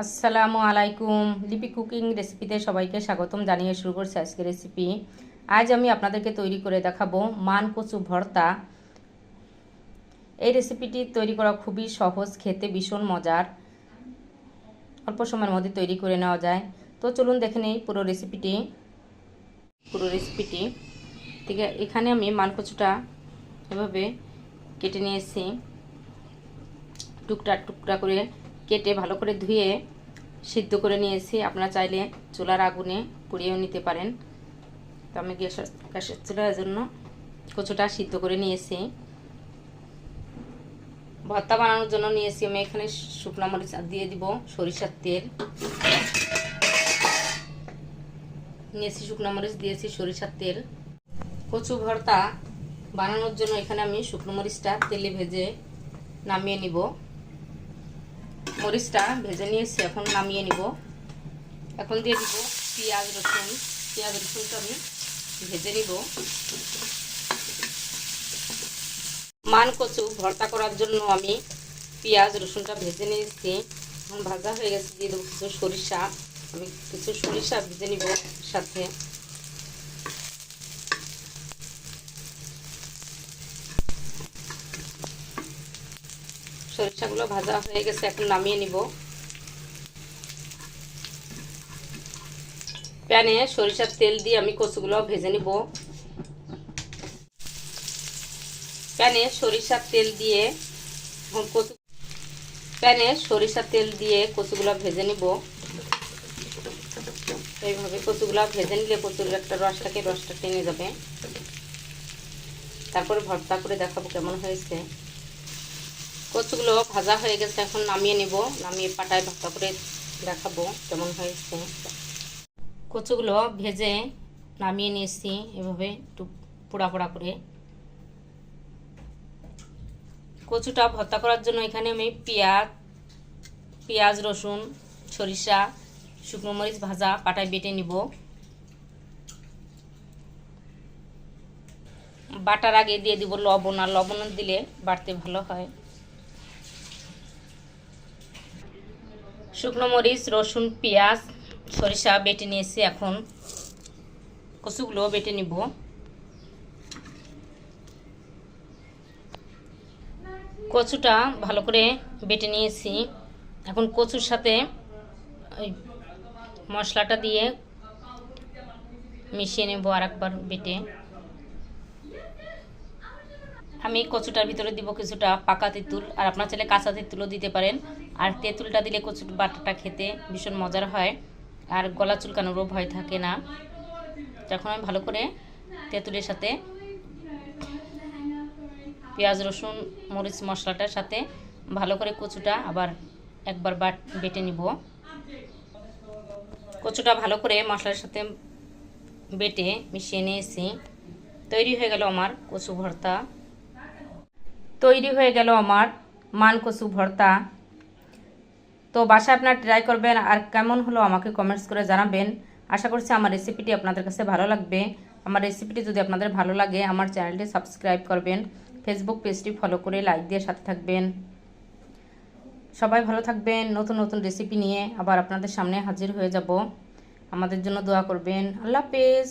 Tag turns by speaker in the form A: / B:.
A: আসসালামু আলাইকুম। লিপি কুকিং রেসিপিতে সবাইকে স্বাগতম জানিয়ে শুরু করছি আজকের রেসিপি। আজ আমি আপনাদেরকে তৈরি করে দেখাবো মান কচু ভর্তা। এই রেসিপিটি তৈরি করা খুবই সহজ, খেতে ভীষণ মজার, অল্প সময়ের মধ্যে তৈরি করে নেওয়া যায়। তো চলুন দেখে নেই পুরো রেসিপিটি। ঠিক আছে, এখানে আমি মান কচুটা এভাবে কেটে নিয়েছি, টুকরা টুকরা করে কেটে ভালো করে ধুয়ে সিদ্ধ করে নিয়েছি। আপনারা চাইলে চুলার আগুনে পুড়িয়েও নিতে পারেন। তো আমি গ্যাসের চুলার জন্য কচুটা সিদ্ধ করে নিয়েছি। ভর্তা বানানোর জন্য নিয়েছি আমি এখানে শুকনো মরিচ, দিয়ে দিব সরিষার তেল, নিয়েছি শুকনো মরিচ, দিয়েছি সরিষার তেল। কচু ভর্তা বানানোর জন্য এখানে আমি শুকনো মরিচটা তেলে ভেজে নামিয়ে নিব। মরিচটা ভেজে নিয়েছি, এখন নামিয়ে নিব। এখন দিয়ে দিব পেঁয়াজ রসুনটা আমি ভেজে নিব। মান কচু ভর্তা করার জন্য আমি পেঁয়াজ রসুনটা ভেজে নিয়েছি। এখন ভাজা হয়ে গেছে, দিয়ে দেবো কিছু সরিষা। আমি কিছু সরিষা ভেজে নিব সাথে। সরিষাগুলো ভাজা হয়ে গেছে, এখন নামিয়ে নিব। প্যানে সরিষার তেল দিয়ে আমি কচুগুলো ভেজে নিব। প্যানে সরিষার তেল দিয়ে কচুগুলো ভেজে নিব। এইভাবে কচুগুলো ভেজে নিলে কচুর একটা রসটা টেনে যাবে। তারপরে ভর্তা করে দেখাবো কেমন হয়েছে। কচুগুলো ভাজা হয়ে গেছে, এখন নামিয়ে নিব। নামিয়ে পাটায় ভর্তা করে দেখাবো কেমন হয়েছে। কচুগুলো ভেজে নামিয়ে নিয়েছি এভাবে একটু পোড়া পোড়া করে। কচুটা ভর্তা করার জন্য এখানে আমি পেঁয়াজ রসুন সরিষা শুকনো মরিচ ভাজা পাটায় বেটে নিব। বাটার আগে দিয়ে দিব লবণ, আর লবণ দিলে বাড়তে ভালো হয়। শুকনো মরিচ রসুন পেঁয়াজ সরিষা বেটে নিয়েছি, এখন কচুগুলো বেটে নিব। কচুটা ভালো করে বেটে নিয়েছি, এখন কচুর সাথে ওই মশলাটা দিয়ে মিশিয়ে নেব আর একবার বেটে। আমি কচুটার ভিতরে দিব কিছুটা পাকা তেঁতুল, আর আপনার চাইলে কাঁচা তেঁতুলও দিতে পারেন। আর তেঁতুলটা দিলে কচুর বাটাটা খেতে ভীষণ মজার হয়, আর গলা চুলকানোরও ভয় থাকে না। তখন আমি ভালো করে তেঁতুলের সাথে পেঁয়াজ রসুন মরিচ মশলাটার সাথে ভালো করে কচুটা আবার একবার বেটে নিব। কচুটা ভালো করে মশলার সাথে বেটে মিশিয়ে নিয়েছি। তৈরি হয়ে গেল আমার মান কচু ভর্তা। তো বাসায় আপনারা ট্রাই করবেন, আর কেমন হলো আমাকে কমেন্টস করে জানাবেন। আশা করছি আমার রেসিপিটি আপনাদের কাছে ভালো লাগবে। আমার রেসিপিটি যদি আপনাদের ভালো লাগে আমার চ্যানেলটি সাবস্ক্রাইব করবেন, ফেসবুক পেজটি ফলো করে লাইক দিয়ে সাথে থাকবেন। সবাই ভালো থাকবেন। নতুন নতুন রেসিপি নিয়ে আবার আপনাদের সামনে হাজির হয়ে যাব। আমাদের জন্য দোয়া করবেন। আল্লাহ হাফেজ।